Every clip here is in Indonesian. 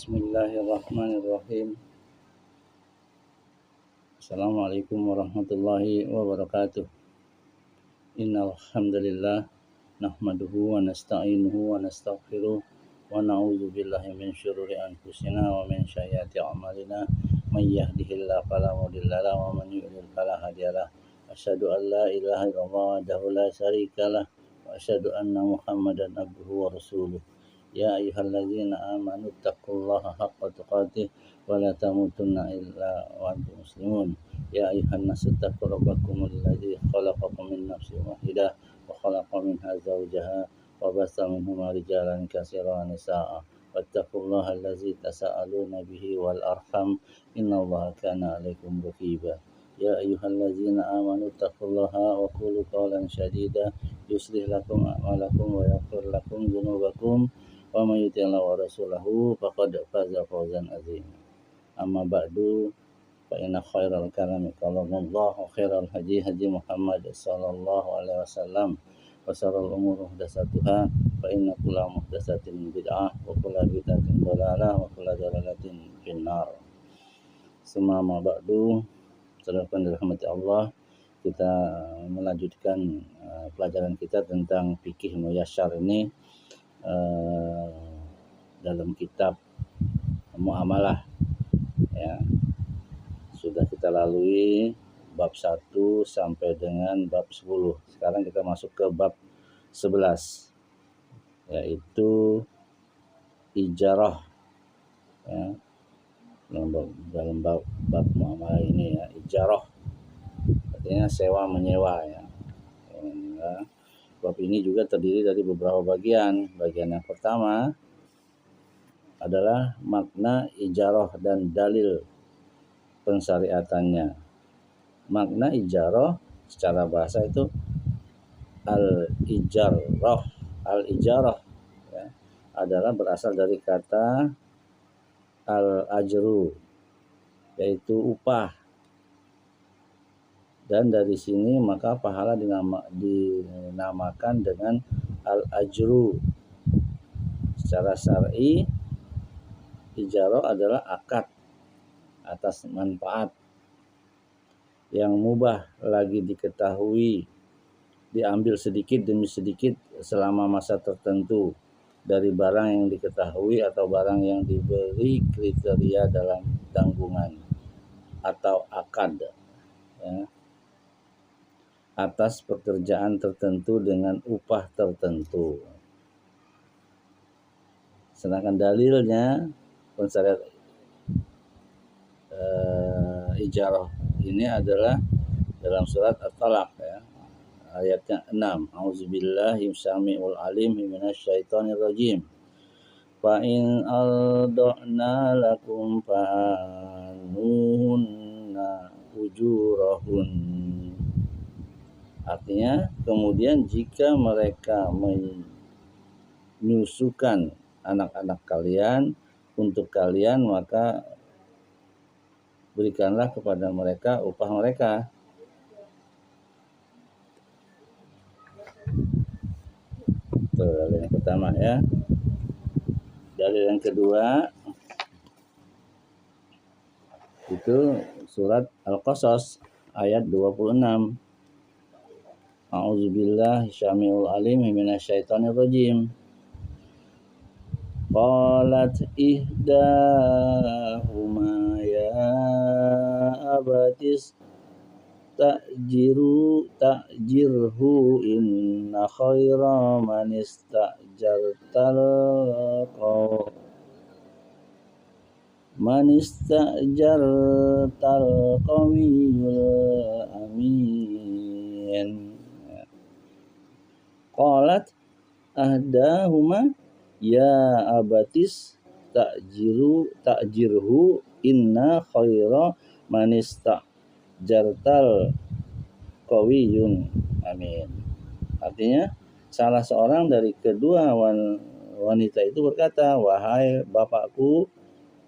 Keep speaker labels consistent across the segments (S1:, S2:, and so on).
S1: Bismillahirrahmanirrahim. Assalamualaikum warahmatullahi wabarakatuh. Innal hamdalillah nahmaduhu wa nasta'inuhu wa nastaghfiruh wa na'udzu billahi min syururi anfusina wa min sayyiati a'malina. May yahdihillahu fala mudilla lahu wa man yudlil fala hadiyalah. Asyhadu an la ilaha illallah wahdahu la syarikalah wa asyhadu anna Muhammadan abduhu wa rasuluh. Ya ayyuhalladzina amanu taqullaha haqqa tuqatih wa la tamutunna illa wa antum muslimun. Ya ayyuhan nasu taqu rabbakumul ladzi khalaqakum min nafsin wahidah wa khalaqa minha zawjaha wa bassa minhuma rijalan katsiran wa nisaa'a wattaqullaha allazi tasaaluna bihi wal arham innallaha kana 'alaikum raqiba. Ya ayyuhalladzina amanu taqullaha wa qulu qawlan sadida yuslih lakum a'malakum wa yaghfir lakum dzunubakum wa may yuti'illah wa rasulahu faqad faza fawzan azima. Amma ba'du fa inna khairal kalami kalamullah wa khairal hadi Muhammad sallallahu alaihi wasallam wa sharral umuri muhdatsatuha fa inna kulla muhdatsatin bid'ah wa kulla bid'atin dhalalah wa kulla dhalalatin finnar. Summa ba'du, saudara dirahmati Allah, kita melanjutkan pelajaran kita tentang fikih muyassar ini dalam kitab muamalah ya. Sudah kita lalui bab 1 sampai dengan bab 10. Sekarang kita masuk ke bab 11, yaitu ijarah ya. Dalam bab muamalah ini ya, ijarah artinya sewa menyewa ya. Bab ini juga terdiri dari beberapa bagian. Bagian yang pertama adalah makna ijarah dan dalil pensyariatannya. Makna ijarah secara bahasa itu al-ijarah. Al-ijarah ya, adalah berasal dari kata al-ajru, yaitu upah. Dan dari sini maka pahala dinamakan dengan al-ajru. Secara syar'i, ijarah adalah akad atas manfaat yang mubah lagi diketahui, diambil sedikit demi sedikit selama masa tertentu dari barang yang diketahui atau barang yang diberi kriteria dalam tanggungan atau akad ya, atas pekerjaan tertentu dengan upah tertentu. Sedangkan dalilnya pensyariat ijarah ini adalah dalam surat At-Talaq ya, ayatnya 6. Auzubillahi samiul alim minasyaitonir rajim. Fa in arda'na lakum fa'anuhunna ujurahun. Artinya, kemudian jika mereka menyusukan anak-anak kalian untuk kalian, maka berikanlah kepada mereka upah mereka. Itu dalil yang pertama ya. Dalil yang kedua itu surat Al-Qasas ayat 26. A'udzubillahi syamiul alim minasyaitonir rajim. Qalat ihdahuma ya abatis ta'jirhu inna khaira man istajartal qawiyul amin. Qalat ahdahuma ya abatis ta'jirhu inna khaira man istajartal qawiyun amin. Artinya salah seorang dari kedua wanita itu berkata, wahai bapakku,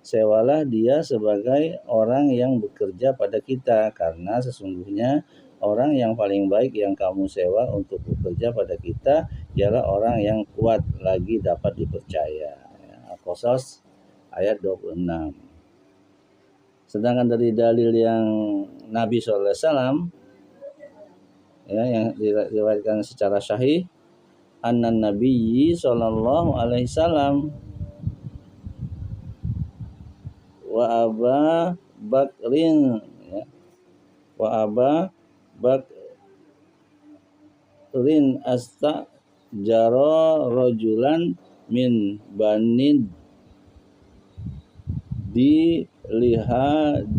S1: sewalah dia sebagai orang yang bekerja pada kita, karena sesungguhnya orang yang paling baik yang kamu sewa untuk bekerja pada kita ialah orang yang kuat lagi dapat dipercaya. Al-Qasas ayat 26. Sedangkan dari dalil yang Nabi SAW ya, yang diriwayatkan secara sahih, annan Nabi sallallahu alaihi wasallam wa Aba Bakrin ya, wa Aba Bakrin jaro rojulan min banid di lihadiyan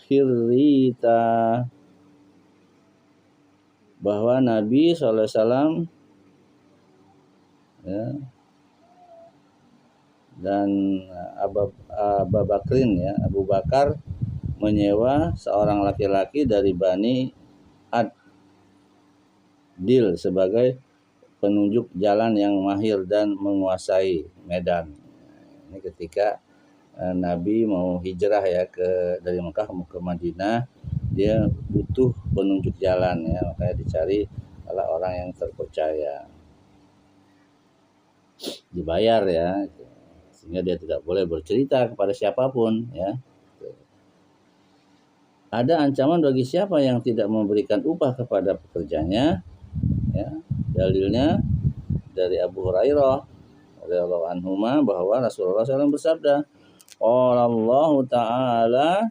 S1: khirita, bahwa Nabi SAW ya, dan Abu Bakrin ya, Abu Bakar menyewa seorang laki-laki dari Bani Ad-Dil sebagai penunjuk jalan yang mahir dan menguasai medan. Ini ketika Nabi mau hijrah ya dari Mekah ke Madinah, dia butuh penunjuk jalan ya, makanya dicari oleh orang yang terpercaya, dibayar ya, sehingga dia tidak boleh bercerita kepada siapapun ya. Ada ancaman bagi siapa yang tidak memberikan upah kepada pekerjanya ya. Dalilnya dari Abu Hurairah radhiyallahu anhu bahwa Rasulullah SAW bersabda, qala Allah Ta'ala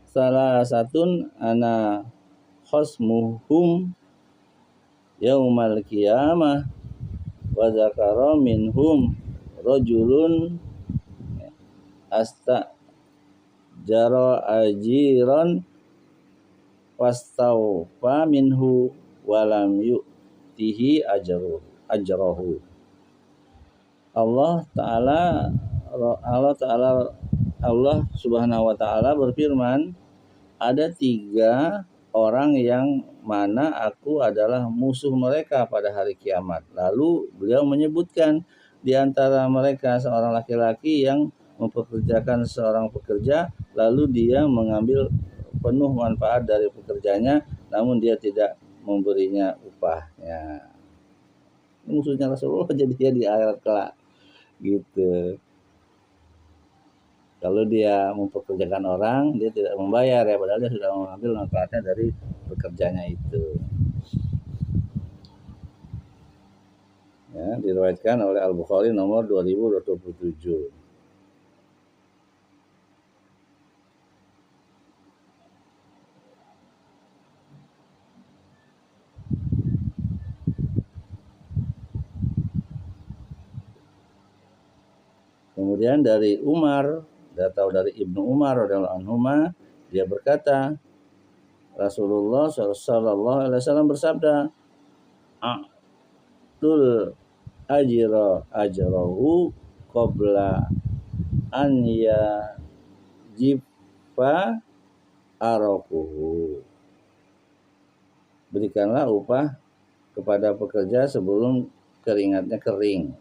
S1: salasatun ana khasmuhum yaumal qiyamah wa zakara minhum rajulun jara ajiran wastaufa minhu walam yu'tihi ajrahu. Allah Subhanahu wa Ta'ala berfirman, ada 3 orang yang mana aku adalah musuh mereka pada hari kiamat. Lalu beliau menyebutkan di antara mereka seorang laki-laki yang mempekerjakan seorang pekerja, lalu dia mengambil penuh manfaat dari pekerjanya, namun dia tidak memberinya upahnya. Musuhnya Rasulullah jadi dia di akhirat kelak gitu. Kalau dia mempekerjakan orang, dia tidak membayar ya, padahal dia sudah mengambil manfaatnya dari pekerjanya itu. Ya, diriwayatkan oleh Al-Bukhari nomor 2027. Kemudian dari Umar atau dari Ibnu Umar radhiyallahu anhu, dia berkata, Rasulullah sallallahu alaihi wasallam bersabda, a'tul ajrahu qabla an yajifa araquhu. Berikanlah upah kepada pekerja sebelum keringatnya kering.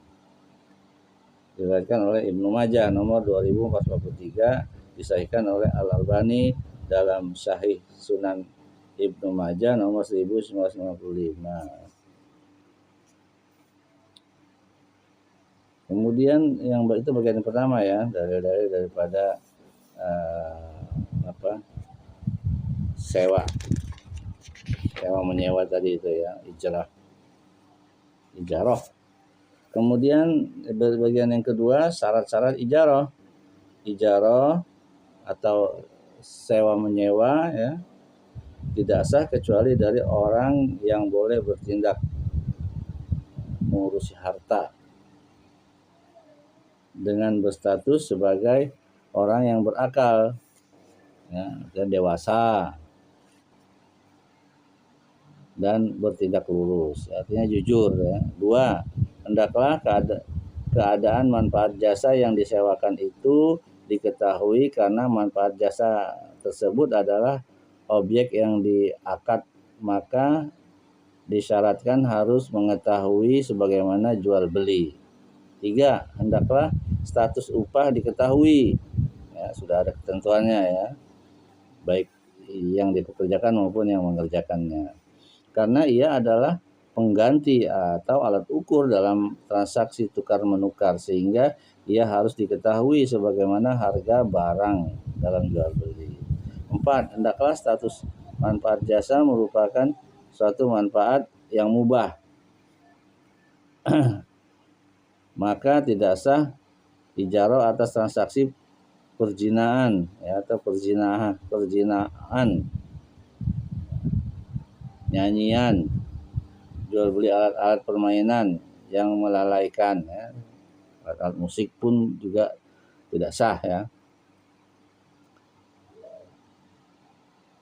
S1: Diriwayatkan oleh Ibnu Majah nomor 2443, disahihkan oleh Al-Albani dalam Sahih Sunan Ibnu Majah nomor 1955. Kemudian yang itu bagian pertama ya, daripada sewa menyewa tadi itu ya, ijarah. Kemudian bagian yang kedua, syarat-syarat ijarah atau sewa menyewa ya, tidak sah kecuali dari orang yang boleh bertindak mengurusi harta dengan berstatus sebagai orang yang berakal ya, dan dewasa dan bertindak lurus, artinya jujur ya. 2, hendaklah keadaan manfaat jasa yang disewakan itu diketahui, karena manfaat jasa tersebut adalah objek yang diakad, maka disyaratkan harus mengetahui sebagaimana jual beli. 3, hendaklah status upah diketahui ya, sudah ada ketentuannya ya, baik yang dipekerjakan maupun yang mengerjakannya, karena ia adalah pengganti atau alat ukur dalam transaksi tukar menukar, sehingga ia harus diketahui sebagaimana harga barang dalam jual beli. 4. Hendaklah status manfaat jasa merupakan suatu manfaat yang mubah, maka tidak sah ijarah atas transaksi perjinaan atau perjinaan, nyanyian, jual beli alat-alat permainan yang melalaikan, alat-alat musik pun juga tidak sah ya.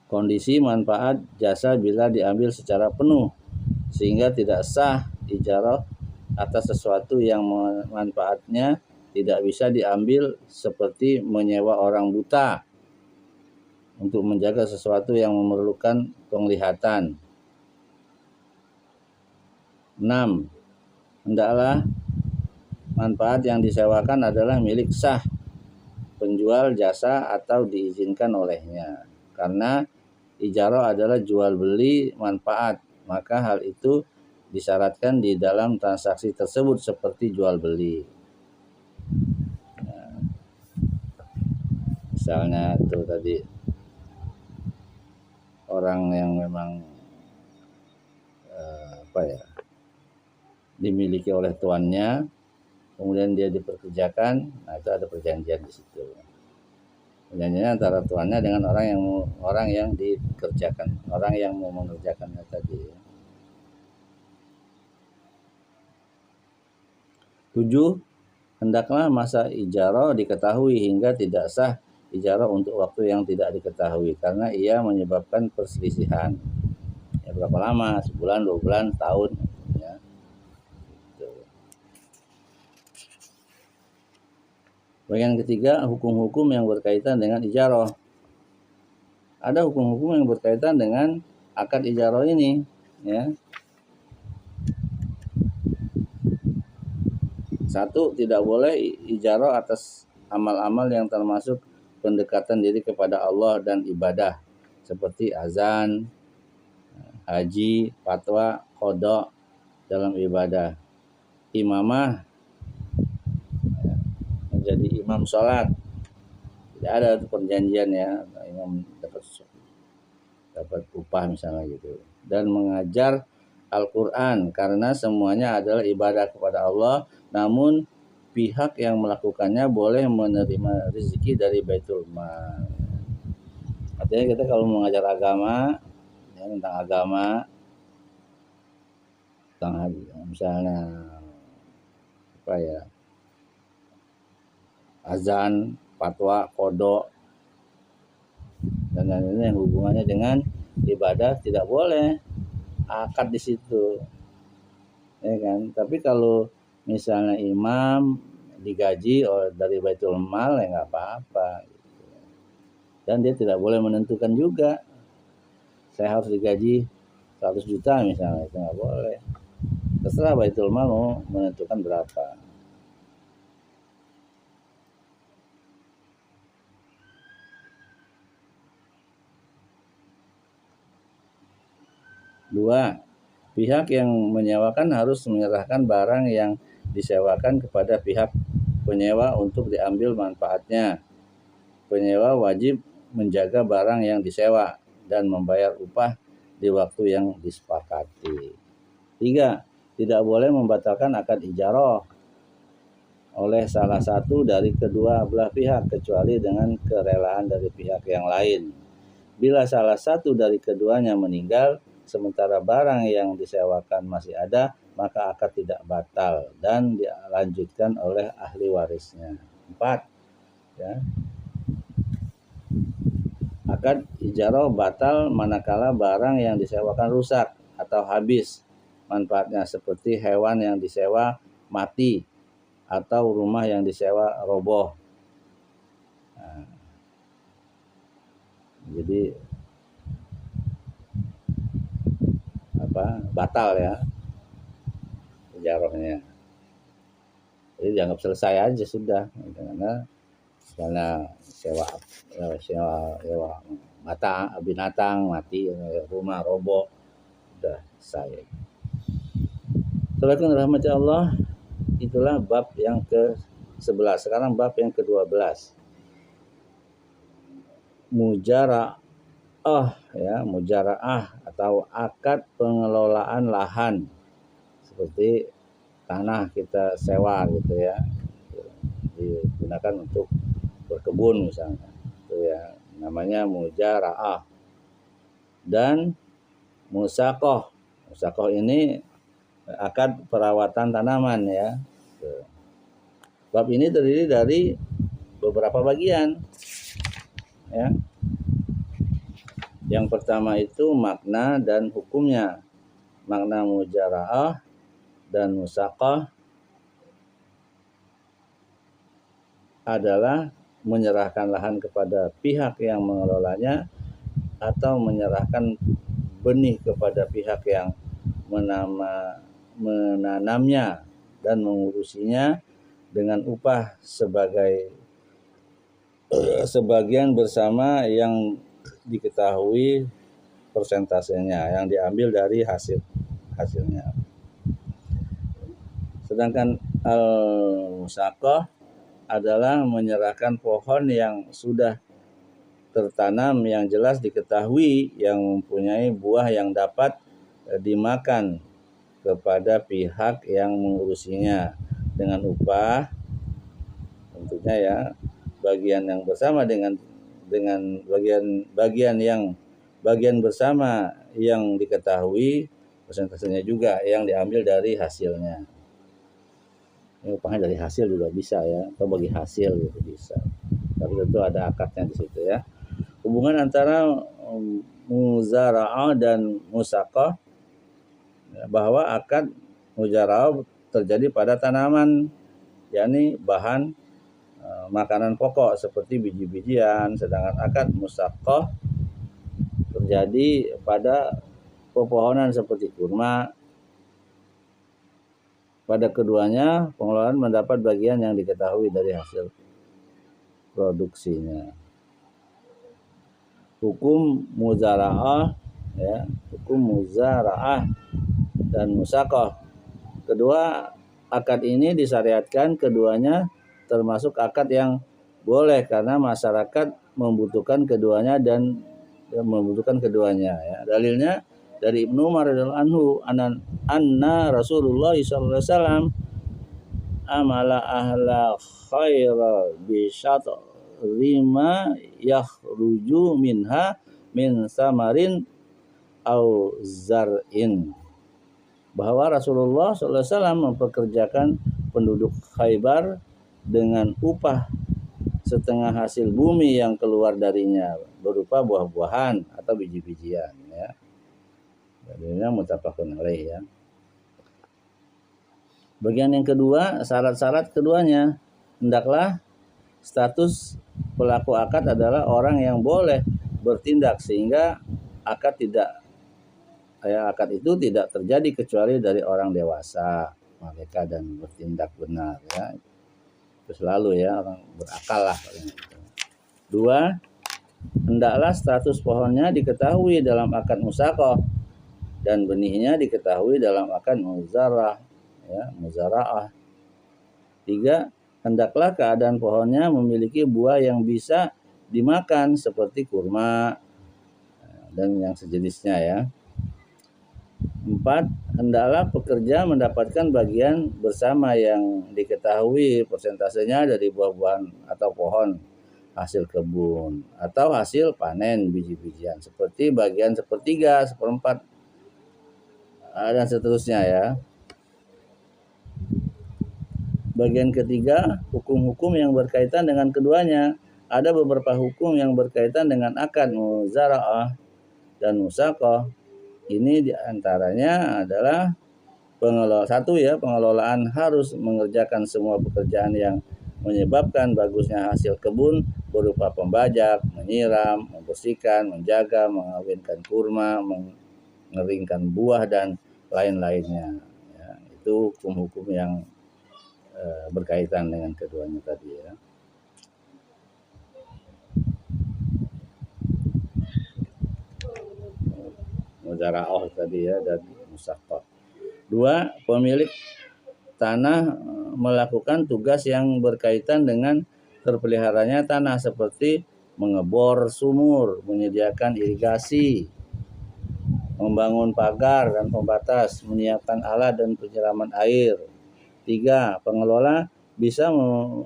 S1: Kondisi manfaat jasa bila diambil secara penuh, sehingga tidak sah ijarah atas sesuatu yang manfaatnya tidak bisa diambil, seperti menyewa orang buta untuk menjaga sesuatu yang memerlukan penglihatan. 6. Hendaklah manfaat yang disewakan adalah milik sah penjual jasa atau diizinkan olehnya. Karena ijarah adalah jual beli manfaat, maka hal itu disyaratkan di dalam transaksi tersebut seperti jual beli. Nah, misalnya itu tadi orang yang memang dimiliki oleh tuannya, kemudian dia diperkerjakan, nah itu ada perjanjian di situ. Perjanjiannya antara tuannya dengan orang yang dikerjakan, orang yang mau mengerjakannya tadi. 7. Hendaklah masa ijarah diketahui hingga tidak sah ijarah untuk waktu yang tidak diketahui, karena ia menyebabkan perselisihan. Ya, berapa lama? Sebulan, 2 bulan, tahun. Ya. Bagian ketiga, hukum-hukum yang berkaitan dengan ijarah. Ada hukum-hukum yang berkaitan dengan akad ijarah ini, ya. 1. Tidak boleh ijarah atas amal-amal yang termasuk pendekatan diri kepada Allah dan ibadah, seperti azan, haji, fatwa, qada dalam ibadah, imamah, menjadi imam sholat. Tidak ada itu perjanjian ya, imam dapat upah misalnya gitu. Dan mengajar Al-Quran, karena semuanya adalah ibadah kepada Allah, namun pihak yang melakukannya boleh menerima rezeki dari Baitul Mal. Artinya kita kalau mengajar agama, ya, tentang agama, tentang misalnya azan, fatwa, kodok, dan lain-lain yang hubungannya dengan ibadah, tidak boleh akad di situ, ya kan. Tapi kalau misalnya imam digaji dari Baitul Mal, ya nggak apa-apa. Dan dia tidak boleh menentukan juga, saya harus digaji 100 juta misalnya, itu nggak boleh. Terserah Baitul Mal mau menentukan berapa. Dua, pihak yang menyewakan harus menyerahkan barang yang disewakan kepada pihak penyewa untuk diambil manfaatnya. Penyewa wajib menjaga barang yang disewa dan membayar upah di waktu yang disepakati. 3. Tidak boleh membatalkan akad ijarah oleh salah satu dari kedua belah pihak, kecuali dengan kerelaan dari pihak yang lain. Bila salah satu dari keduanya meninggal sementara barang yang disewakan masih ada, maka akad tidak batal dan dilanjutkan oleh ahli warisnya. 4. Ya. Akad ijarah batal manakala barang yang disewakan rusak atau habis manfaatnya, seperti hewan yang disewa mati atau rumah yang disewa roboh. Nah, jadi batal ya ijarahnya. Jadi dianggap selesai aja sudah, karena sewa binatang mati, rumah roboh, udah selesai. Saudaraku rahmati Allah, itulah bab yang ke-11. Sekarang bab yang ke-12. Mujaraah atau akad pengelolaan lahan. Seperti tanah kita sewa gitu ya. Digunakan untuk berkebun misalnya. Itu ya, namanya mujaraah. Dan musaqah. Musaqah ini akad perawatan tanaman ya. Bab ini terdiri dari beberapa bagian ya. Yang pertama itu makna dan hukumnya. Makna mujaraah dan musaqah adalah menyerahkan lahan kepada pihak yang mengelolanya atau menyerahkan benih kepada pihak yang menanamnya dan mengurusinya dengan upah sebagian bersama yang diketahui persentasenya yang diambil dari hasilnya. Sedangkan al-musaqah adalah menyerahkan pohon yang sudah tertanam yang jelas diketahui yang mempunyai buah yang dapat dimakan kepada pihak yang mengurusinya dengan upah tentunya ya, bagian yang bersama dengan bagian bersama yang diketahui persentasenya juga yang diambil dari hasilnya. Ini upahnya dari hasil juga bisa ya, atau bagi hasil gitu bisa. Tapi tentu ada akadnya di situ ya. Hubungan antara muzara'ah dan musaqah, bahwa akad muzara'ah terjadi pada tanaman, yakni bahan makanan pokok seperti biji-bijian, sedangkan akad musaqah terjadi pada pepohonan seperti kurma. Pada keduanya, pengelolaan mendapat bagian yang diketahui dari hasil produksinya. Hukum muzara'ah dan musaqah. Kedua akad ini disyariatkan, keduanya termasuk akad yang boleh karena masyarakat membutuhkan keduanya ya. Dalilnya dari Ibnu Umar radhiyallahu anhu anna Rasulullah sallallahu alaihi wasallam amala ahla khaira bi rima yakhruju minha min samarin au zar'in, bahwa Rasulullah SAW mempekerjakan penduduk Khaybar dengan upah setengah hasil bumi yang keluar darinya berupa buah-buahan atau biji-bijian ya. Jadinya muttafaqun alaih ya. Bagian yang kedua, syarat-syarat keduanya, hendaklah status pelaku akad adalah orang yang boleh bertindak sehingga akad itu tidak terjadi kecuali dari orang dewasa mereka dan bertindak benar ya. Itu selalu ya, orang berakal lah. Dua, hendaklah status pohonnya diketahui dalam akad musaqah dan benihnya diketahui dalam akad muzara'ah. Tiga, hendaklah keadaan pohonnya memiliki buah yang bisa dimakan seperti kurma dan yang sejenisnya ya. 4. Hendaklah pekerja mendapatkan bagian bersama yang diketahui persentasenya dari buah-buahan atau pohon hasil kebun atau hasil panen biji-bijian seperti bagian 1/3, 1/4 dan seterusnya ya. Bagian ketiga, hukum-hukum yang berkaitan dengan keduanya. Ada beberapa hukum yang berkaitan dengan akad muzara'ah dan musaqah. Ini diantaranya adalah pengelolaan harus mengerjakan semua pekerjaan yang menyebabkan bagusnya hasil kebun berupa pembajak, menyiram, membersihkan, menjaga, mengawinkan kurma, mengeringkan buah dan lain-lainnya. Ya, itu hukum-hukum yang berkaitan dengan keduanya tadi ya. Muzara'ah tadi ya dan musaqah. Dua, pemilik tanah melakukan tugas yang berkaitan dengan terpeliharanya tanah seperti mengebor sumur, menyediakan irigasi, membangun pagar dan pembatas, menyiapkan alat dan penyiraman air. Tiga, pengelola bisa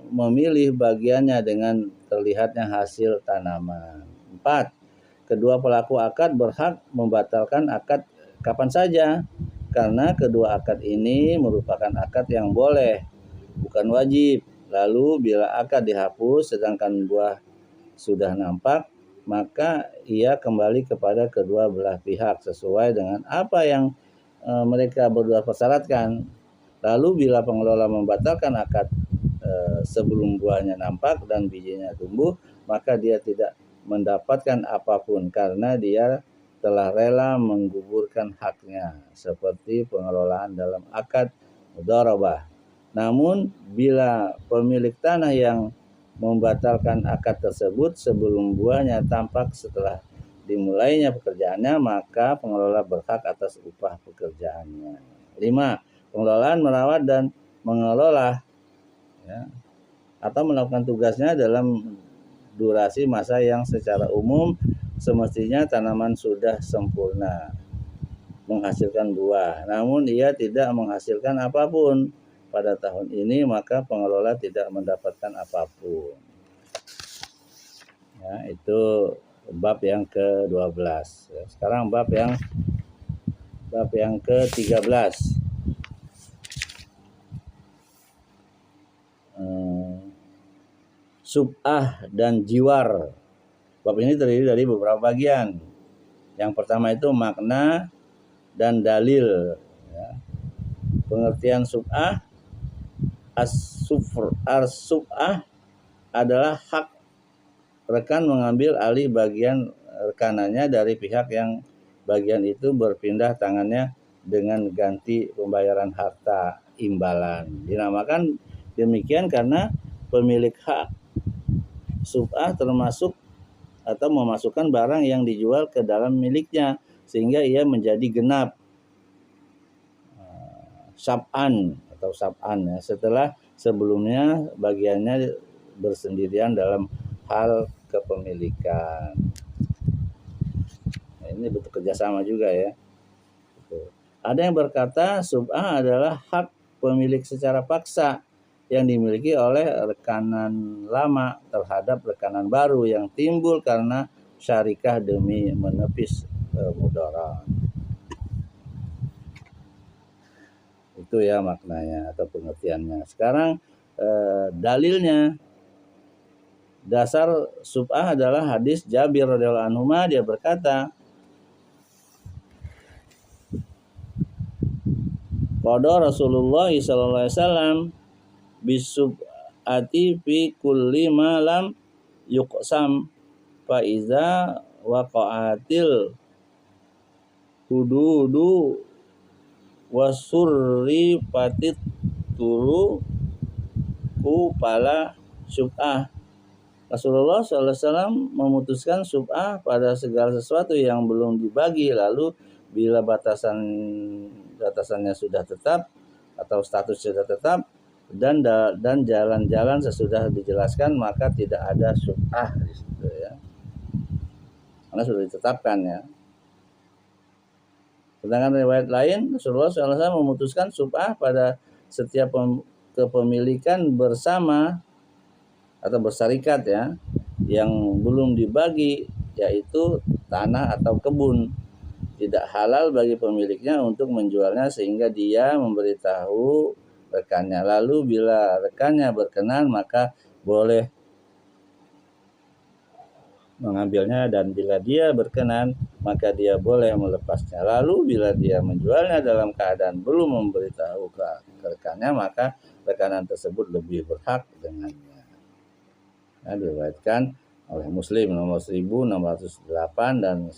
S1: memilih bagiannya dengan terlihatnya hasil tanaman. Empat, kedua pelaku akad berhak membatalkan akad kapan saja karena kedua akad ini merupakan akad yang boleh, bukan wajib. Lalu bila akad dihapus sedangkan buah sudah nampak, maka ia kembali kepada kedua belah pihak sesuai dengan apa yang mereka berdua persyaratkan. Lalu bila pengelola membatalkan akad sebelum buahnya nampak dan bijinya tumbuh, maka dia tidak mendapatkan apapun karena dia telah rela menggugurkan haknya seperti pengelolaan dalam akad mudharabah. Namun bila pemilik tanah yang membatalkan akad tersebut sebelum buahnya tampak setelah dimulainya pekerjaannya, maka pengelola berhak atas upah pekerjaannya. 5. Pengelolaan merawat dan mengelola atau melakukan tugasnya dalam durasi masa yang secara umum semestinya tanaman sudah sempurna menghasilkan buah, namun ia tidak menghasilkan apapun pada tahun ini, maka pengelola tidak mendapatkan apapun. Ya, itu bab yang ke-12. Sekarang bab yang ke-13. Sub'ah dan jiwar. Bab ini terdiri dari beberapa bagian. Yang pertama itu makna dan dalil. Ya. Pengertian sub'ah, as-sub'ah adalah hak rekan mengambil alih bagian rekanannya dari pihak yang bagian itu berpindah tangannya dengan ganti pembayaran harta imbalan. Dinamakan demikian karena pemilik hak sub'ah termasuk atau memasukkan barang yang dijual ke dalam miliknya sehingga ia menjadi genap sab'an atau sab'an ya, setelah sebelumnya bagiannya bersendirian dalam hal kepemilikan. Nah, ini bentuk kerjasama juga ya. Ada yang berkata sub'ah adalah hak pemilik secara paksa yang dimiliki oleh rekanan lama terhadap rekanan baru yang timbul karena syarikah demi menepis mudarat. Itu ya maknanya atau pengertiannya. Sekarang dalilnya. Dasar sub'ah adalah hadis Jabir radhiyallahu anhu, dia berkata, qada Rasulullah sallallahu alaihi wasallam bisub'ati fi kulli ma lam yuqsam fa iza waqa'atil hududu wasurri patit turu ku pala sub'ah. Rasulullah SAW memutuskan sub'ah pada segala sesuatu yang belum dibagi, lalu bila batasannya sudah tetap atau status sudah tetap dan jalan-jalan sesudah dijelaskan, maka tidak ada sub'ah di situ ya. Karena sudah ditetapkan ya. Sedangkan riwayat lain Rasulullah SAW memutuskan sub'ah pada setiap kepemilikan bersama atau bersarikat ya yang belum dibagi, yaitu tanah atau kebun. Tidak halal bagi pemiliknya untuk menjualnya sehingga dia memberitahu rekannya. Lalu bila rekannya berkenan maka boleh mengambilnya, dan bila dia berkenan maka dia boleh melepasnya. Lalu bila dia menjualnya dalam keadaan belum memberitahu ke rekannya, maka rekanan tersebut lebih berhak dengannya. Nah, diriwayatkan oleh Muslim nomor 1608 dan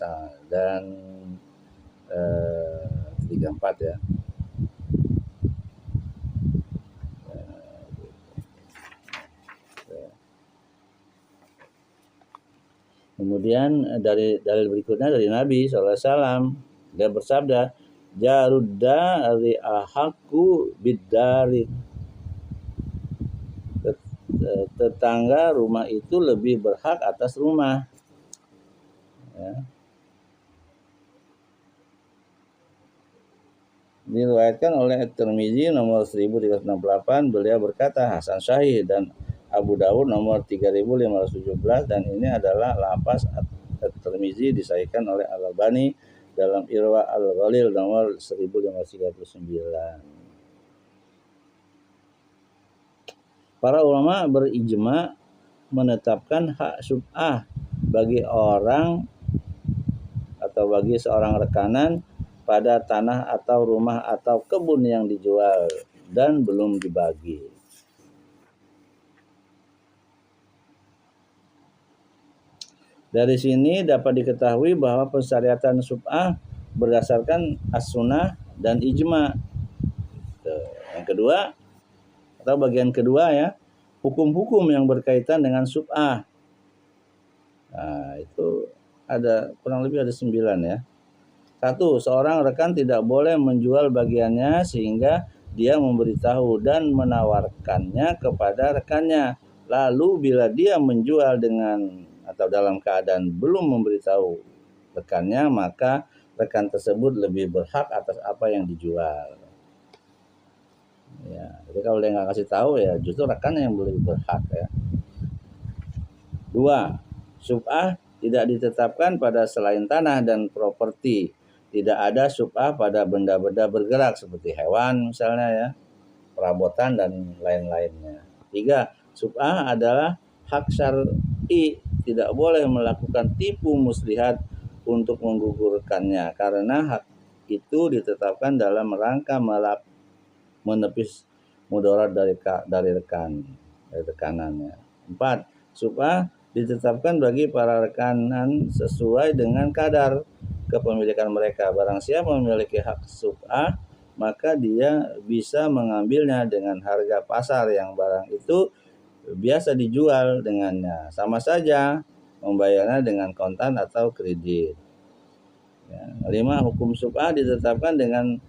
S1: 34 ya. Kemudian dari dalil berikutnya dari Nabi SAW, dia bersabda, Jarudari ahaku bidari. Tetangga rumah itu lebih berhak atas rumah. Ya. Diriwayatkan oleh At-Tirmizi nomor 1368, beliau berkata hasan sahih, dan Abu Dawud nomor 3517, dan ini adalah lafaz At-Tirmizi disahihkan oleh Al-Albani dalam Irwa Al-Ghalil nomor 1539. Para ulama berijma menetapkan hak syub'ah bagi orang atau bagi seorang rekanan pada tanah atau rumah atau kebun yang dijual dan belum dibagi. Dari sini dapat diketahui bahwa pensyariatan syub'ah berdasarkan as-sunnah dan ijma. Yang kedua, atau bagian kedua ya, hukum-hukum yang berkaitan dengan syub'ah. Nah, itu ada kurang lebih ada 9 ya. 1. Seorang rekan tidak boleh menjual bagiannya sehingga dia memberitahu dan menawarkannya kepada rekannya. Lalu bila dia menjual dengan atau dalam keadaan belum memberitahu rekannya, maka rekan tersebut lebih berhak atas apa yang dijual. Ya, jadi kalau dia nggak kasih tahu ya justru rekannya yang lebih berhak ya. 2. Syub'ah tidak ditetapkan pada selain tanah dan properti. Tidak ada syub'ah pada benda-benda bergerak seperti hewan misalnya ya, perabotan dan lain-lainnya. 3. Syub'ah adalah hak syar'i. Tidak boleh melakukan tipu muslihat untuk menggugurkannya karena hak itu ditetapkan dalam rangka menepis mudarat dari rekanannya. 4. Syub'ah ditetapkan bagi para rekanan sesuai dengan kadar kepemilikan mereka. Barang siapa memiliki hak syub'ah, maka dia bisa mengambilnya dengan harga pasar yang barang itu biasa dijual dengannya. Sama saja membayarnya dengan kontan atau kredit. Ya. 5. Hukum syub'ah ditetapkan dengan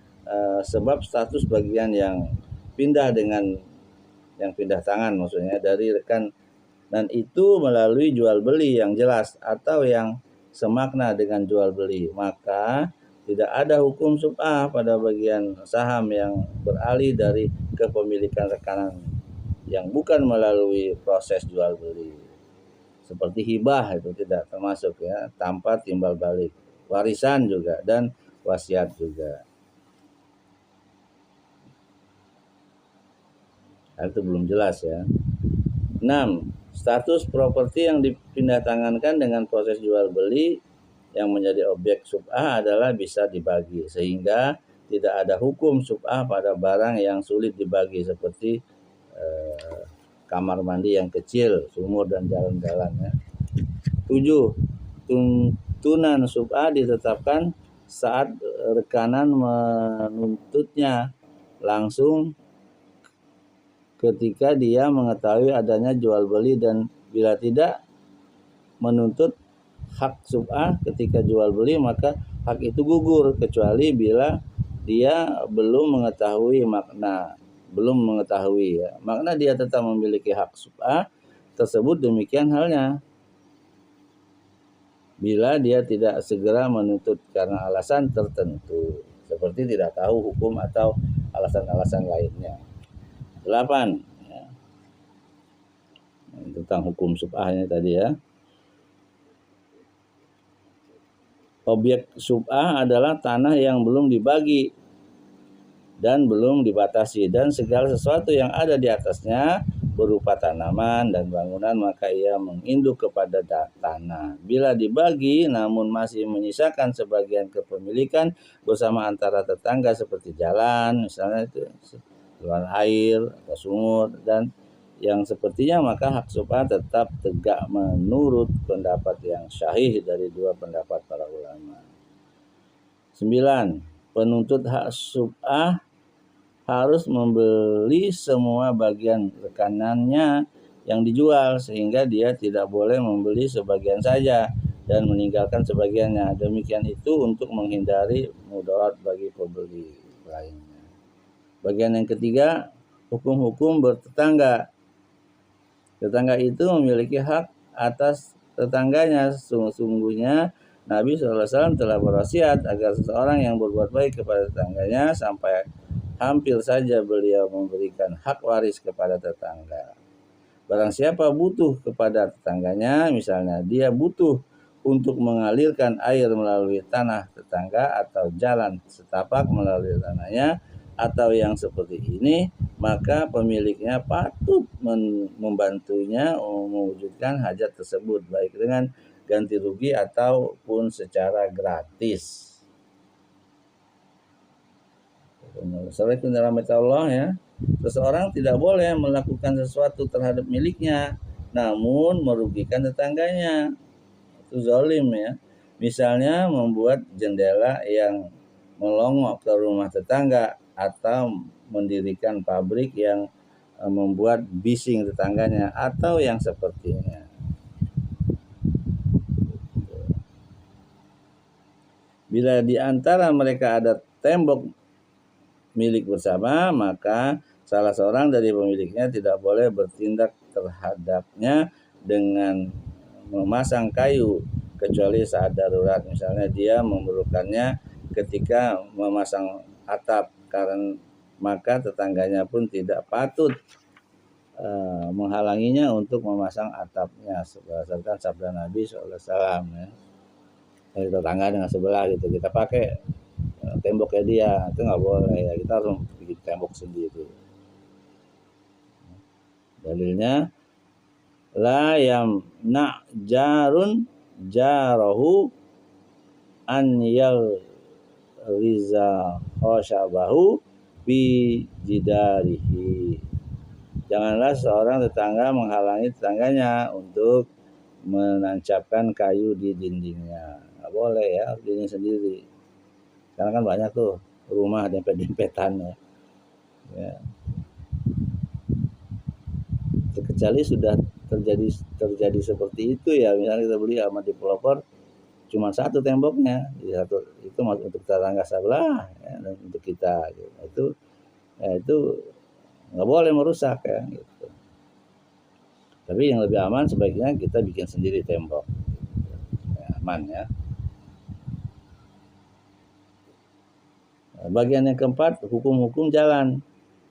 S1: sebab status bagian yang pindah tangan maksudnya dari rekan, dan itu melalui jual beli yang jelas atau yang semakna dengan jual beli, maka tidak ada hukum syub'ah pada bagian saham yang beralih dari kepemilikan rekanan yang bukan melalui proses jual beli. Seperti hibah itu tidak termasuk ya, tanpa timbal balik. Warisan juga dan wasiat juga. Hal itu belum jelas ya. 6. Status properti yang dipindah tangankan dengan proses jual beli yang menjadi objek syub'ah adalah bisa dibagi, sehingga tidak ada hukum syub'ah pada barang yang sulit dibagi seperti kamar mandi yang kecil, sumur dan jalan-jalannya. 7. Tuntunan syub'ah ditetapkan saat rekanan menuntutnya langsung ketika dia mengetahui adanya jual beli, dan bila tidak menuntut hak syub'ah ketika jual beli maka hak itu gugur kecuali bila dia belum mengetahui makna dia tetap memiliki hak syub'ah tersebut. Demikian halnya bila dia tidak segera menuntut karena alasan tertentu seperti tidak tahu hukum atau alasan-alasan lainnya. 8. Ya. Tentang hukum syub'ahnya tadi ya. Objek syub'ah adalah tanah yang belum dibagi dan belum dibatasi, dan segala sesuatu yang ada di atasnya berupa tanaman dan bangunan, maka ia menginduk kepada tanah. Bila dibagi namun masih menyisakan sebagian kepemilikan bersama antara tetangga seperti jalan misalnya itu, saluran air atau sumur dan yang sepertinya, maka hak syub'ah tetap tegak menurut pendapat yang syahih dari dua pendapat para ulama. 9. Penuntut hak syub'ah harus membeli semua bagian rekanannya yang dijual, sehingga dia tidak boleh membeli sebagian saja dan meninggalkan sebagiannya. Demikian itu untuk menghindari mudarat bagi pembeli lainnya. Bagian yang ketiga, hukum-hukum bertetangga. Tetangga itu memiliki hak atas tetangganya. Sungguhnya Nabi SAW telah berwasiat agar seseorang yang berbuat baik kepada tetangganya sampai hampir saja beliau memberikan hak waris kepada tetangga. Barang siapa butuh kepada tetangganya, misalnya dia butuh untuk mengalirkan air melalui tanah tetangga atau jalan setapak melalui tanahnya atau yang seperti ini, maka pemiliknya patut membantunya mewujudkan hajat tersebut baik dengan ganti rugi ataupun secara gratis. Assalamualaikum warahmatullahi wabarakatuh ya. Seseorang tidak boleh melakukan sesuatu terhadap miliknya namun merugikan tetangganya. Itu zalim ya. Misalnya membuat jendela yang melongok ke rumah tetangga atau mendirikan pabrik yang membuat bising tetangganya atau yang sepertinya. Bila di antara mereka ada tembok milik bersama, maka salah seorang dari pemiliknya tidak boleh bertindak terhadapnya dengan memasang kayu kecuali saat darurat. Misalnya dia memerlukannya ketika memasang atap, karena maka tetangganya pun tidak patut menghalanginya untuk memasang atapnya berdasarkan sabda Nabi SAW ya. Dari tetangga dengan sebelah gitu kita pakai temboknya dia, itu nggak boleh ya, kita harus bikin tembok sendiri. Dalilnya la yamna jarun jarahu an yal riza khosyabahu bi jidarihi. Janganlah seorang tetangga menghalangi tetangganya untuk menancapkan kayu di dindingnya. Nggak boleh ya, dinding sendiri. Karena kan banyak tuh rumah dempet-dempetan ya. Kecuali sudah terjadi seperti itu ya, misalnya kita beli sama developer cuma satu temboknya, satu itu untuk tetangga sebelah ya, dan untuk kita gitu. Itu nggak boleh merusak ya gitu. Tapi yang lebih aman sebaiknya kita bikin sendiri tembok ya, aman ya. Bagian yang keempat, hukum-hukum jalan.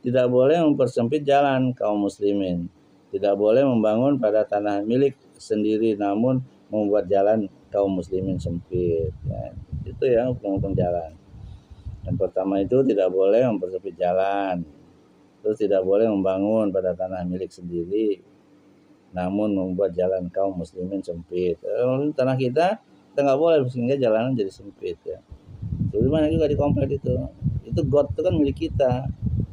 S1: Tidak boleh mempersempit jalan kaum muslimin. Tidak boleh membangun pada tanah milik sendiri namun membuat jalan kaum muslimin sempit ya. Itu ya hukum-hukum jalan. Yang pertama itu tidak boleh mempersempit jalan. Terus tidak boleh membangun pada tanah milik sendiri namun membuat jalan kaum muslimin sempit. Tanah kita nggak boleh sehingga jalanan jadi sempit ya. Sebagaimana juga di komplek itu got itu kan milik kita,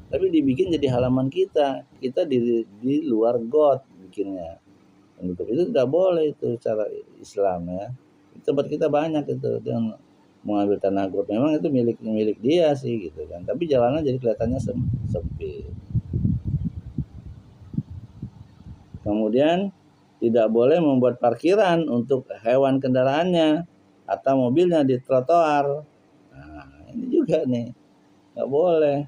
S1: tapi dibikin jadi halaman kita di luar got bikinnya. Untuk itu tidak boleh itu cara Islam ya. Tempat kita banyak itu dan mengambil tanah got memang itu milik dia sih gitu kan, tapi jalanan jadi kelihatannya sempit. Kemudian tidak boleh membuat parkiran untuk hewan kendaraannya atau mobilnya di trotoar. Ini juga nih nggak boleh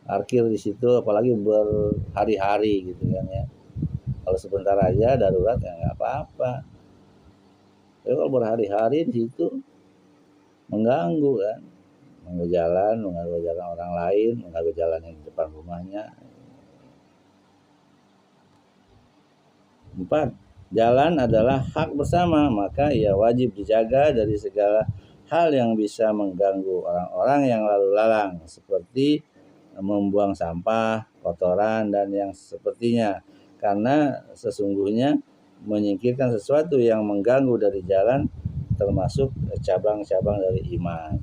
S1: parkir di situ, apalagi berhari-hari gitu kan ya. Kalau sebentar aja darurat ya nggak apa-apa. Tapi kalau berhari-hari di situ mengganggu kan, mengganggu jalan orang lain, mengganggu jalan yang di depan rumahnya. 4. Jalan adalah hak bersama, maka ia wajib dijaga dari segala hal yang bisa mengganggu orang-orang yang lalu lalang, seperti membuang sampah, kotoran, dan yang sepertinya. Karena sesungguhnya menyingkirkan sesuatu yang mengganggu dari jalan termasuk cabang-cabang dari iman.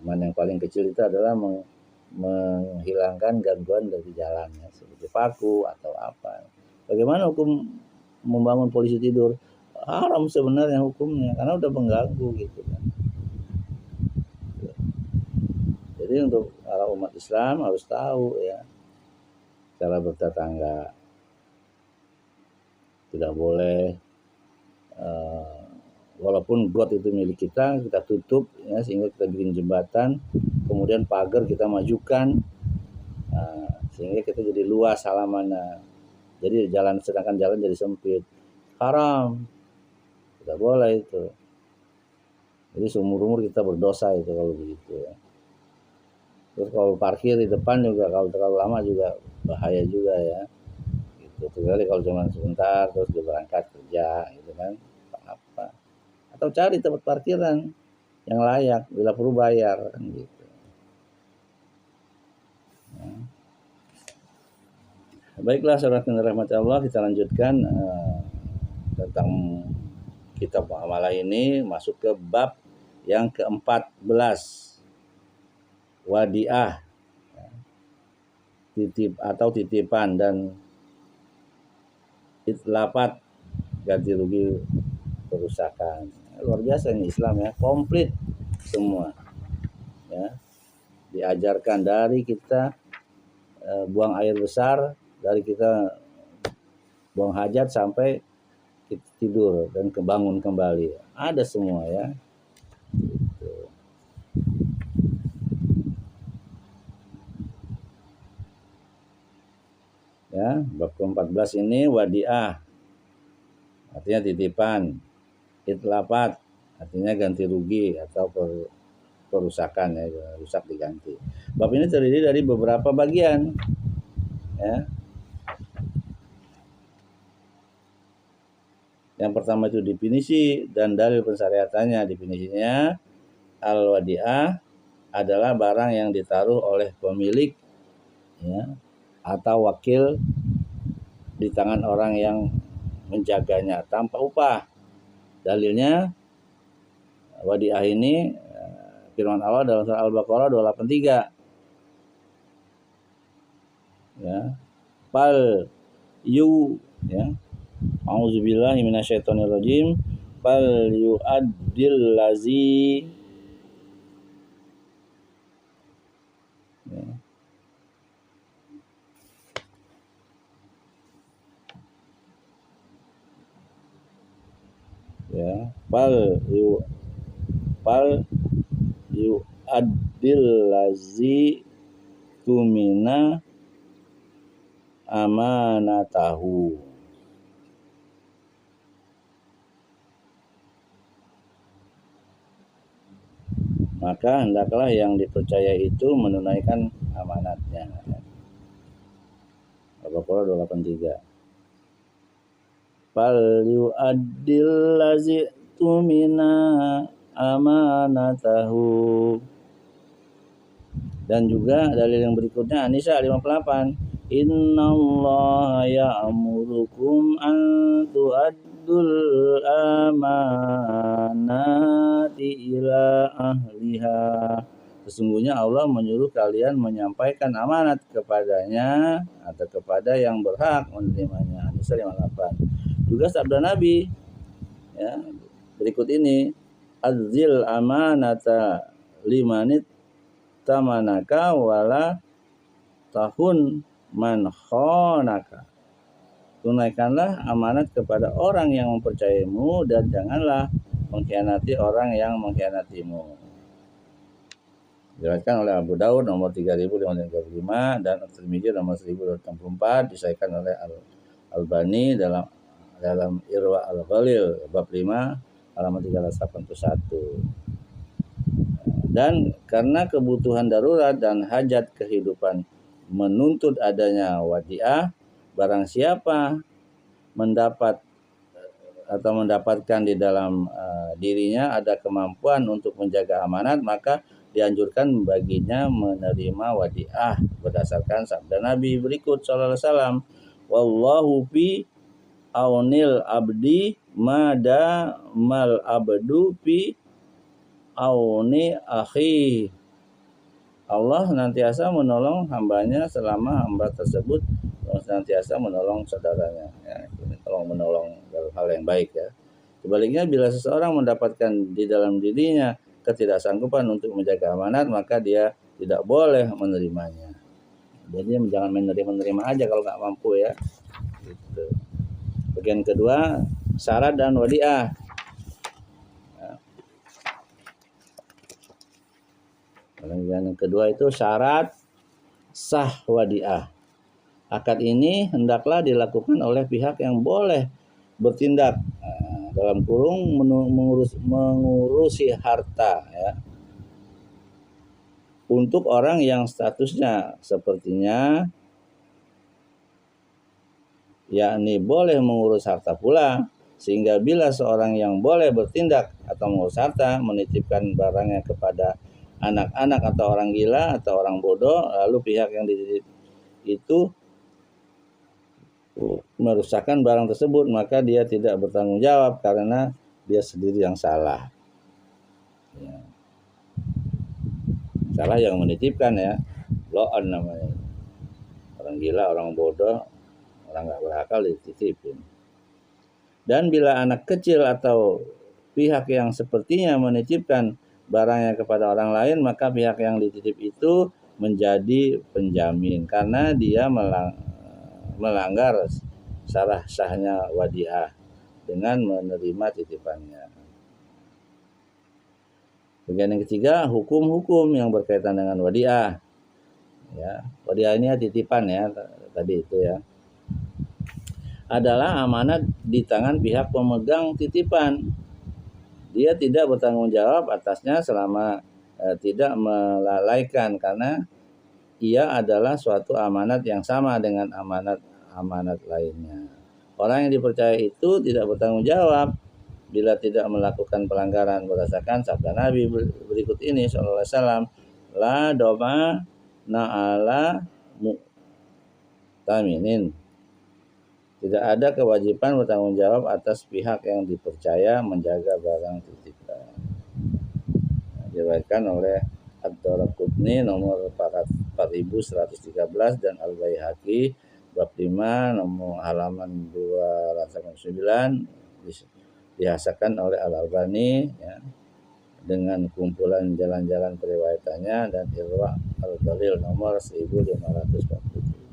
S1: Iman yang paling kecil itu adalah menghilangkan gangguan dari jalannya, seperti paku atau apa. Bagaimana hukum membangun polisi tidur? Haram sebenarnya hukumnya karena udah mengganggu gitu kan. Jadi untuk para umat Islam harus tahu ya cara bertetangga. Tidak boleh walaupun got itu milik kita tutup ya, sehingga kita bikin jembatan, kemudian pagar kita majukan, sehingga kita jadi luas halamannya. Jadi sedangkan jalan jadi sempit. Haram. Tidak boleh itu. Jadi seumur-umur kita berdosa itu kalau begitu ya. Terus kalau parkir di depan juga kalau terlalu lama juga bahaya juga ya. Gitu. Kecuali kalau cuma sebentar terus dia berangkat kerja gitu kan. Apa? Atau cari tempat parkiran yang layak, bila perlu bayar kan gitu. Ya. Baiklah saudara yang dirahmati Allah, kita lanjutkan tentang kitab muamalah ini, masuk ke bab yang ke-14, wadiah, titipan dan itlafat, ganti rugi kerusakan. Luar biasa ini Islam ya, komplit semua ya. Diajarkan dari kita buang air besar, dari kita buang hajat sampai kita tidur dan kebangun kembali, ada semua ya. Gitu. Ya, bab ke-14 ini wadiah, artinya titipan, itlafat, artinya ganti rugi atau perusakan ya, rusak diganti. Bab ini terdiri dari beberapa bagian ya. Yang pertama itu definisi dan dalil pensyariatannya. Definisinya, al-wadiah adalah barang yang ditaruh oleh pemilik ya, atau wakil di tangan orang yang menjaganya tanpa upah. Dalilnya wadiah ini firman Allah dalam surah Al-Baqarah 283 ya, fal yu ya, a'udzubillahi minasyaitonirrajim, fal yu'addil lazi ya, fal yu'addil lazi tumina amanatahu. Maka hendaklah yang dipercaya itu menunaikan amanatnya. Al-Baqarah 283. Fal yu'addil lazi tumina amanatahu. Dan juga dalil yang berikutnya An-Nisa 58. Innallaha ya'murukum an tu'addul amanati ila ahliha. Sesungguhnya Allah menyuruh kalian menyampaikan amanat kepadanya atau kepada yang berhak menerimanya. An-Nisa 58. Juga sabda Nabi ya, berikut ini, adzil amanata limanit tamanaka wala tahun man khonaka. Tunaikanlah amanat kepada orang yang mempercayaimu dan janganlah mengkhianati orang yang mengkhianatimu. Diriwayatkan oleh Abu Daud nomor 3535 dan At-Tirmidzi nomor 1084, disahihkan oleh Al-Albani dalam Irwa Al-Ghalil bab 5 halaman 381. Dan karena kebutuhan darurat dan hajat kehidupan menuntut adanya wadiah, barang siapa mendapatkan di dalam dirinya ada kemampuan untuk menjaga amanat, maka dianjurkan baginya menerima wadiah berdasarkan sabda Nabi berikut sallallahu alaihi wasallam, wallahu fi aunil abdi mada mal abdu fi auni akhi. Allah senantiasa menolong hambanya selama hamba tersebut senantiasa menolong saudaranya. Ya, ini menolong dalam hal yang baik ya. Sebaliknya, bila seseorang mendapatkan di dalam dirinya ketidaksanggupan untuk menjaga amanat, maka dia tidak boleh menerimanya. Jadi jangan menerima aja kalau nggak mampu ya. Gitu. Bagian kedua, syarat dan wadiah. Bagian kedua itu syarat sah wadiah. Akad ini hendaklah dilakukan oleh pihak yang boleh bertindak dalam kurung mengurusi harta ya, untuk orang yang statusnya sepertinya, yakni boleh mengurus harta pula, sehingga bila seorang yang boleh bertindak atau mengurus harta menitipkan barangnya kepada anak-anak atau orang gila atau orang bodoh, lalu pihak yang dititip itu merusakkan barang tersebut, maka dia tidak bertanggung jawab karena dia sendiri yang salah. Ya. Salah yang menitipkan ya, loan namanya. Orang gila, orang bodoh, orang nggak berakal dititipin. Dan bila anak kecil atau pihak yang sepertinya menitipkan barangnya kepada orang lain, maka pihak yang dititip itu menjadi penjamin karena dia melanggar sahnya wadiah dengan menerima titipannya. Bagian yang ketiga, hukum-hukum yang berkaitan dengan wadiah. Ya, wadiah ini titipan ya, tadi itu ya. Adalah amanat di tangan pihak pemegang titipan. Dia tidak bertanggung jawab atasnya selama tidak melalaikan, karena ia adalah suatu amanat yang sama dengan amanat lainnya. Orang yang dipercaya itu tidak bertanggung jawab bila tidak melakukan pelanggaran berdasarkan sabda Nabi berikut ini sallallahu alaihi wasallam, la doma na'ala mu'taminin. Tidak ada kewajiban bertanggung jawab atas pihak yang dipercaya menjaga barang titipan. Diriwayatkan oleh Ad-Daraqutni nomor 4113 dan Al-Baihaqi bab 5 nomor halaman 209, dihasankan oleh Al-Albani ya, dengan kumpulan jalan-jalan periwayatannya, dan Irwa Al-Ghalil nomor 1547.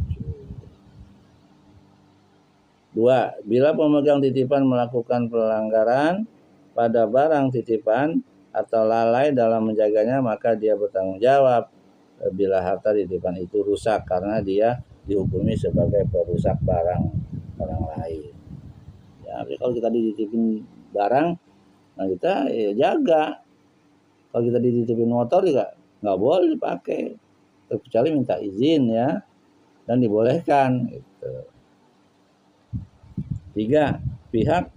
S1: 2. Bila pemegang titipan melakukan pelanggaran pada barang titipan atau lalai dalam menjaganya, maka dia bertanggung jawab bila harta titipan itu rusak karena dia dihukumi sebagai perusak barang orang lain. Ya, kalau kita dititipin barang, nah kita jaga. Kalau kita dititipin motor juga nggak boleh dipakai, kecuali minta izin ya, dan dibolehkan. Gitu. 3. Pihak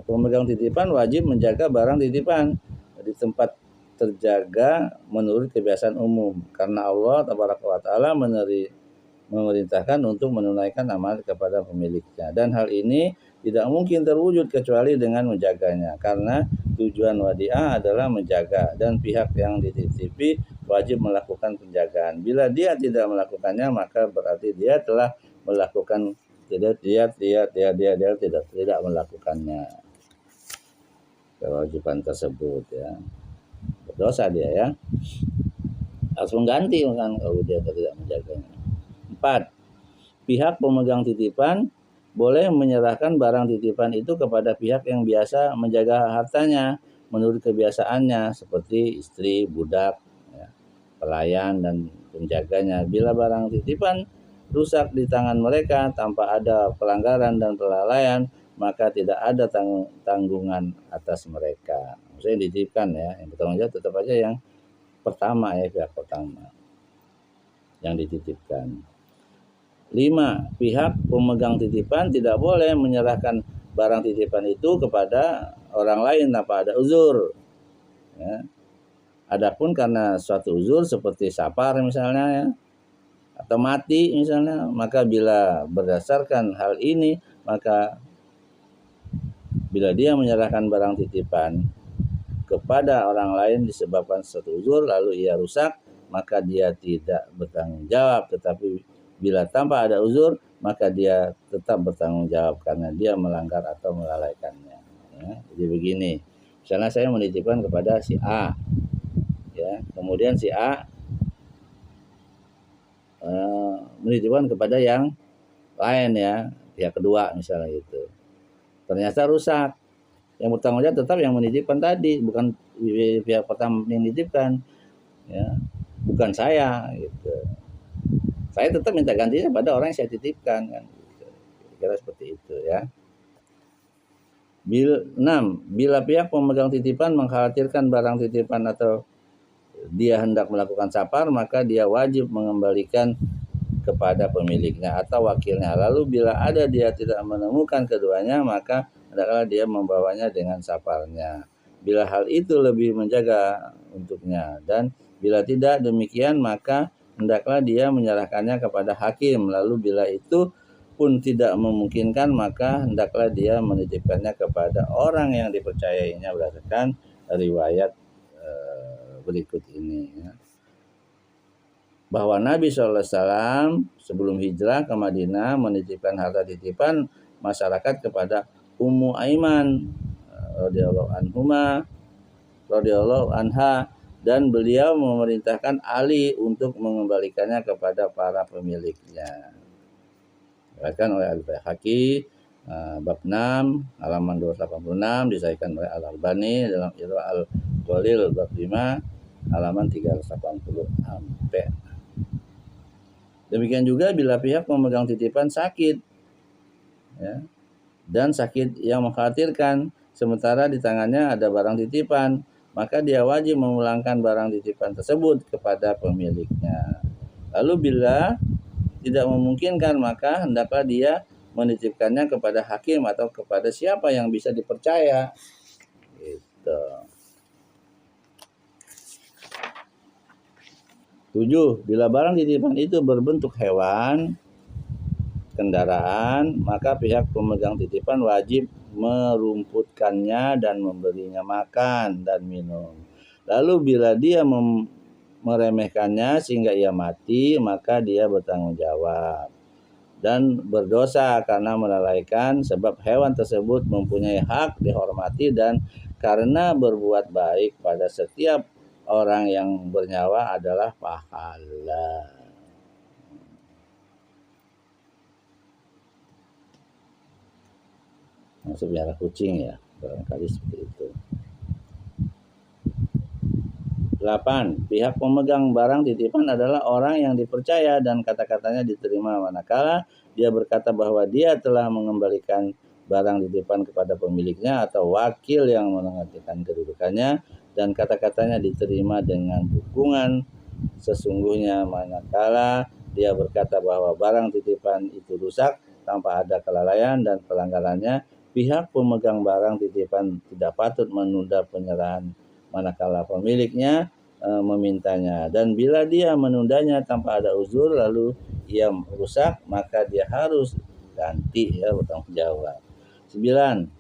S1: pemegang titipan wajib menjaga barang titipan di tempat terjaga menurut kebiasaan umum, karena Allah Tabaraka wa Ta'ala memerintahkan untuk menunaikan amanat kepada pemiliknya, dan hal ini tidak mungkin terwujud kecuali dengan menjaganya, karena tujuan wadiah adalah menjaga, dan pihak yang dititipi wajib melakukan penjagaan. Bila dia tidak melakukannya, maka berarti dia telah melakukan tidak melakukannya kewajiban tersebut ya, berdosa dia ya, harus mengganti kan kalau dia tidak menjaganya. 4. Pihak pemegang titipan boleh menyerahkan barang titipan itu kepada pihak yang biasa menjaga hartanya menurut kebiasaannya, seperti istri, budak, ya, pelayan, dan penjaganya. Bila barang titipan rusak di tangan mereka tanpa ada pelanggaran dan kelalaian, maka tidak ada tanggungan atas mereka. Maksudnya dititipkan ya, yang bertanggung jawab tetap aja yang pertama ya, pihak pertama yang dititipkan. 5. Pihak pemegang titipan tidak boleh menyerahkan barang titipan itu kepada orang lain tanpa ada uzur. Ya. Adapun karena suatu uzur seperti safar misalnya ya, atau mati misalnya, maka bila berdasarkan hal ini, maka bila dia menyerahkan barang titipan kepada orang lain disebabkan suatu uzur lalu ia rusak, maka dia tidak bertanggung jawab. Tetapi bila tanpa ada uzur, maka dia tetap bertanggung jawab karena dia melanggar atau melalaikannya. Ya, jadi begini, misalnya saya menitipkan kepada si A, ya, kemudian si A menitipkan kepada yang lain ya, pihak kedua misalnya gitu. ternyata rusak. Yang bertanggung jawab tetap yang menitipkan tadi, bukan pihak pertama yang menitipkan, ya, bukan saya gitu. Saya tetap minta gantinya pada orang yang saya titipkan kan. Gitu. Kira seperti itu ya. 6. Bila pihak pemegang titipan mengkhawatirkan barang titipan atau dia hendak melakukan sapar, maka dia wajib mengembalikan kepada pemiliknya atau wakilnya. Lalu bila ada dia tidak menemukan keduanya, maka hendaklah dia membawanya dengan saparnya. Bila hal itu lebih menjaga untuknya, dan bila tidak demikian, maka hendaklah dia menyerahkannya kepada hakim. Lalu bila itu pun tidak memungkinkan, maka hendaklah dia menitipkannya kepada orang yang dipercayainya berdasarkan riwayat berikut ini ya. Bahwa Nabi SAW sebelum hijrah ke Madinah menitipkan harta titipan masyarakat kepada Ummu Aiman radhiyallahu anha, dan beliau memerintahkan Ali untuk mengembalikannya kepada para pemiliknya. Diriwayatkan oleh Al-Baihaqi bab 6 halaman 286, disahihkan oleh Al-Albani dalam Irwa Al-Ghalil bab 5 halaman 380 sampai. Demikian juga bila pihak pemegang titipan sakit ya, dan sakit yang mengkhawatirkan, sementara di tangannya ada barang titipan, maka dia wajib memulangkan barang titipan tersebut kepada pemiliknya. Lalu bila tidak memungkinkan, maka hendaklah dia menitipkannya kepada hakim atau kepada siapa yang bisa dipercaya. Gitu. 7. Bila barang titipan itu berbentuk hewan, kendaraan, maka pihak pemegang titipan wajib merumputkannya dan memberinya makan dan minum. Lalu bila dia meremehkannya sehingga ia mati, maka dia bertanggung jawab dan berdosa karena melalaikan, sebab hewan tersebut mempunyai hak dihormati dan karena berbuat baik pada setiap orang yang bernyawa adalah pahala. Maksud biara kucing ya, barangkali seperti itu. 8. Pihak pemegang barang titipan adalah orang yang dipercaya dan kata-katanya diterima manakala dia berkata bahwa dia telah mengembalikan barang titipan kepada pemiliknya atau wakil yang mengertikan kedudukannya, dan kata-katanya diterima dengan dukungan sesungguhnya manakala dia berkata bahwa barang titipan itu rusak tanpa ada kelalaian dan pelanggarannya. Pihak pemegang barang titipan tidak patut menunda penyerahan manakala pemiliknya memintanya, dan bila dia menundanya tanpa ada uzur lalu ia rusak, maka dia harus ganti ya, bertanggung jawab. 9.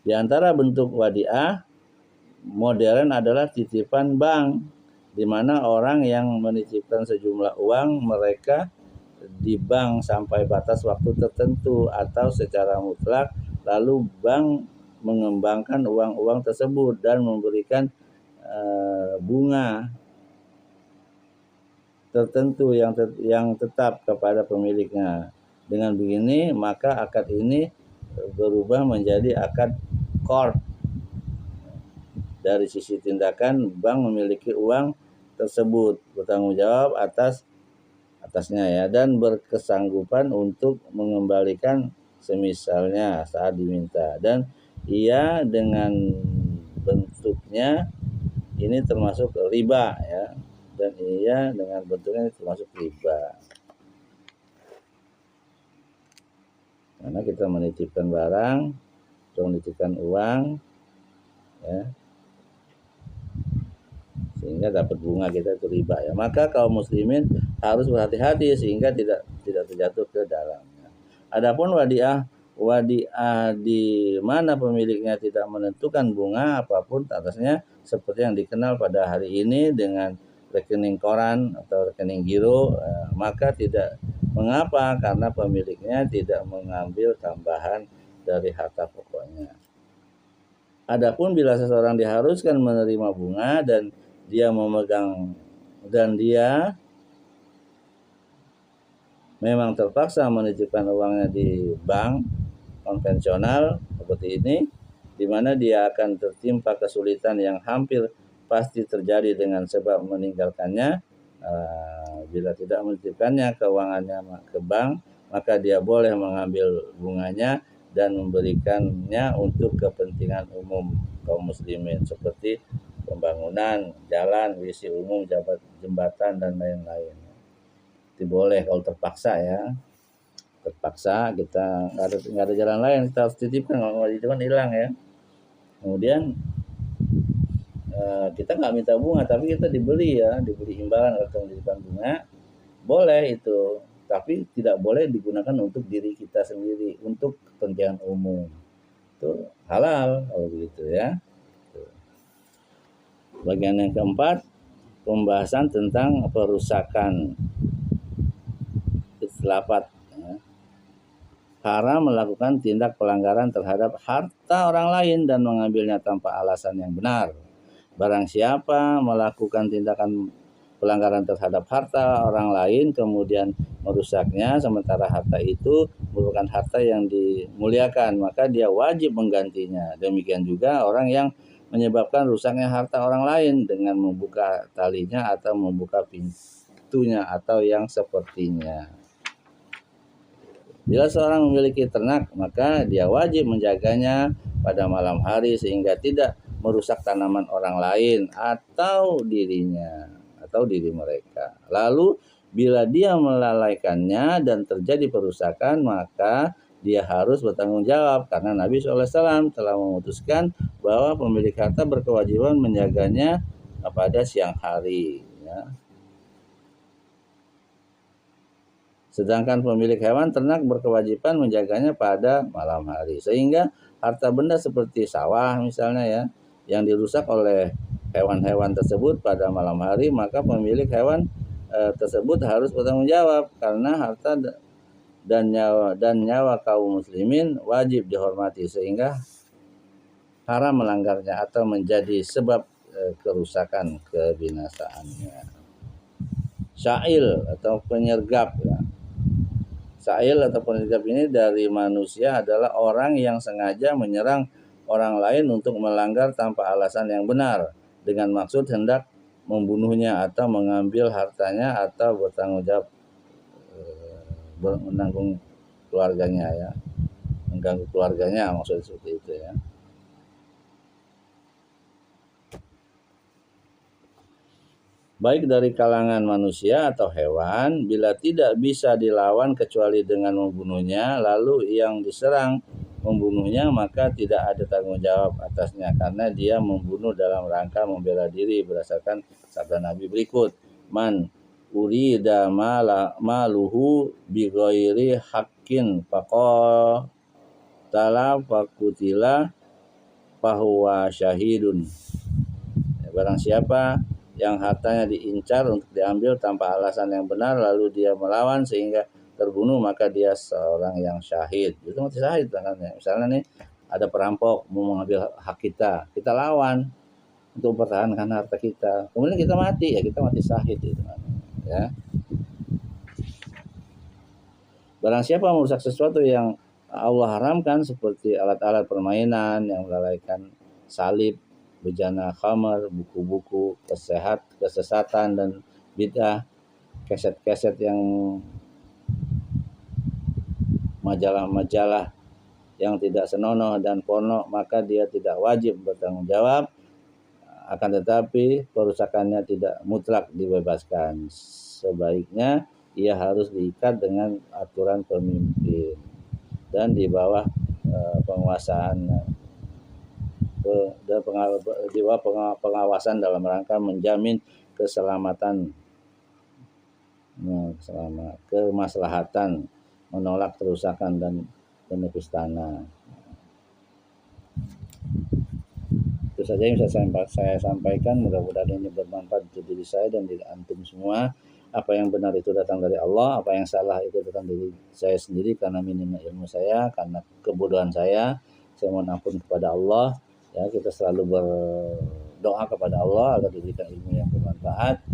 S1: Di antara bentuk wadiah modern adalah titipan bank, di mana orang yang menitipkan sejumlah uang mereka di bank sampai batas waktu tertentu atau secara mutlak, lalu bank mengembangkan uang-uang tersebut dan memberikan bunga tertentu yang tetap kepada pemiliknya. Dengan begini maka akad ini berubah menjadi akad qard. Dari sisi tindakan, bank memiliki uang tersebut, bertanggung jawab atasnya ya, dan berkesanggupan untuk mengembalikan semisalnya saat diminta, dan ia dengan bentuknya ini termasuk riba ya, dan ia dengan bentuknya termasuk riba. Karena kita menitipkan barang atau menitipkan uang ya, sehingga dapat bunga kita itu riba ya. Maka kaum muslimin harus berhati-hati sehingga tidak terjatuh ke dalamnya. Adapun wadiah di mana pemiliknya tidak menentukan bunga apapun atasnya, seperti yang dikenal pada hari ini dengan rekening koran atau rekening giro, maka tidak mengapa karena pemiliknya tidak mengambil tambahan dari harta pokoknya. Adapun bila seseorang diharuskan menerima bunga dan dia memegang dan dia memang terpaksa menitipkan uangnya di bank, konvensional seperti ini, di mana dia akan tertimpa kesulitan yang hampir pasti terjadi dengan sebab meninggalkannya. Bila tidak menitipkannya keuangannya ke bank, maka dia boleh mengambil bunganya dan memberikannya untuk kepentingan umum kaum muslimin seperti pembangunan jalan, WC umum, jembatan dan lain-lain. Itu boleh kalau terpaksa ya. Terpaksa kita nggak ada jalan lain, kita harus titipkan, kalau nggak dititipkan hilang ya. Kemudian kita nggak minta bunga tapi kita dibeli imbalan atau dititipkan bunga, boleh itu, tapi tidak boleh digunakan untuk diri kita sendiri, untuk kepentingan umum. Itu halal kalau begitu ya. Bagian yang keempat, pembahasan tentang perusakan itlafat. Haram melakukan tindak pelanggaran terhadap harta orang lain dan mengambilnya tanpa alasan yang benar. Barang siapa melakukan tindakan pelanggaran terhadap harta orang lain kemudian merusaknya, sementara harta itu merupakan harta yang dimuliakan, maka dia wajib menggantinya. Demikian juga orang yang menyebabkan rusaknya harta orang lain dengan membuka talinya atau membuka pintunya atau yang sepertinya. Bila seorang memiliki ternak, maka dia wajib menjaganya pada malam hari sehingga tidak merusak tanaman orang lain atau dirinya atau diri mereka. Lalu bila dia melalaikannya dan terjadi perusakan, maka dia harus bertanggung jawab karena Nabi SAW telah memutuskan bahwa pemilik harta berkewajiban menjaganya pada siang hari. Ya. Sedangkan pemilik hewan ternak berkewajiban menjaganya pada malam hari. Sehingga harta benda seperti sawah misalnya ya, yang dirusak oleh hewan-hewan tersebut pada malam hari, maka pemilik hewan tersebut harus bertanggung jawab karena harta dan nyawa kaum muslimin wajib dihormati, sehingga haram melanggarnya atau menjadi sebab kerusakan kebinasaannya. Syail atau penyergap ya. Sa'il atau penyergap ini dari manusia adalah orang yang sengaja menyerang orang lain untuk melanggar tanpa alasan yang benar dengan maksud hendak membunuhnya atau mengambil hartanya atau bertanggung jawab menanggung keluarganya ya, mengganggu keluarganya, maksud seperti itu ya. Baik dari kalangan manusia atau hewan, bila tidak bisa dilawan kecuali dengan membunuhnya, lalu yang diserang membunuhnya, maka tidak ada tanggung jawab atasnya karena dia membunuh dalam rangka membela diri berdasarkan sabda Nabi berikut, man urida maluhu bi ghairi haqqin faqatala faqutila fahuwa syahidun. Barang siapa yang hartanya diincar untuk diambil tanpa alasan yang benar lalu dia melawan sehingga terbunuh, maka dia seorang yang syahid. Itu mati syahid kan ya. Misalnya nih ada perampok mau mengambil hak kita, kita lawan untuk mempertahankan harta kita, kemudian kita mati, ya kita mati syahid itu ya. Barang siapa merusak sesuatu yang Allah haramkan seperti alat-alat permainan yang melalaikan salib, bejana khamar, buku-buku kesesatan dan bid'ah, keset-keset yang majalah-majalah yang tidak senonoh dan porno, maka dia tidak wajib bertanggung jawab. Akan tetapi perusakannya tidak mutlak dibebaskan. Sebaiknya ia harus diikat dengan aturan pemimpin dan di bawah pengawasan dalam rangka menjamin keselamatan, kemaslahatan, menolak kerusakan dan penepis tanah. Itu saja yang bisa saya sampaikan. Mudah-mudahan ini bermanfaat untuk diri saya dan diri antum semua. Apa yang benar itu datang dari Allah, apa yang salah itu datang dari saya sendiri karena minimnya ilmu saya, karena kebodohan saya. Saya mohon ampun kepada Allah. Ya, kita selalu berdoa kepada Allah agar diberikan ilmu yang bermanfaat,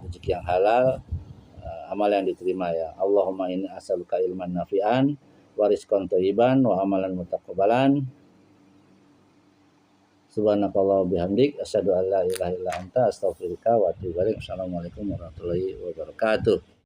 S1: rezeki yang halal, amal yang diterima ya. Allahumma inni as'aluka ilman nafi'an wa rizqan thayyiban wa amalan mutaqabbalan. Subhanakallah bihamdik asyhadu an la ilaha illa anta astaghfiruka wa atubu ilaik. Assalamualaikum warahmatullahi wabarakatuh.